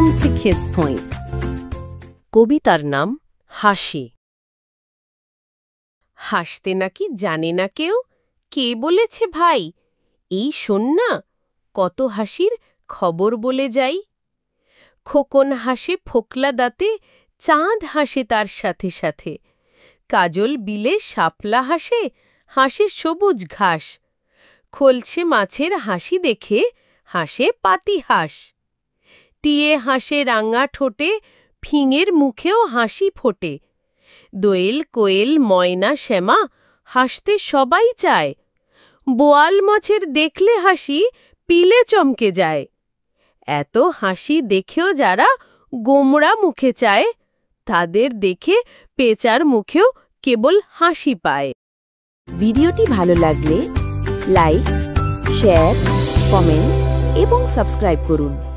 Welcome to Kids Point. কবিতার নাম হাসি। হাসতে নাকি জানে না কেউ, কে বলেছে ভাই? এই শোন না, কত হাসির খবর বলে যাই। খোকন হাসে ফোকলা দাঁতে, চাঁদ হাসে তার সাথে সাথে। কাজল বিলে শাপলা হাসে, হাসে সবুজ ঘাস। খলছে মাছের হাসি দেখে, হাসে পাতিহাঁস। টিয়ে হাসে রাঙা ঠোঁটে, ফিঙের মুখেও হাসি ফোটে। দোয়েল কোয়েল ময়না শ্যামা হাসতে সবাই চায়। বোয়াল মাছের দেখলে হাসি পিলে চমকে যায়। এত হাসি দেখেও যারা গোমড়া মুখে চায়, তাদের দেখে পেঁচার মুখেও কেবল হাসি পায়। ভিডিওটি ভালো লাগলে লাইক, শেয়ার, কমেন্ট এবং সাবস্ক্রাইব করুন।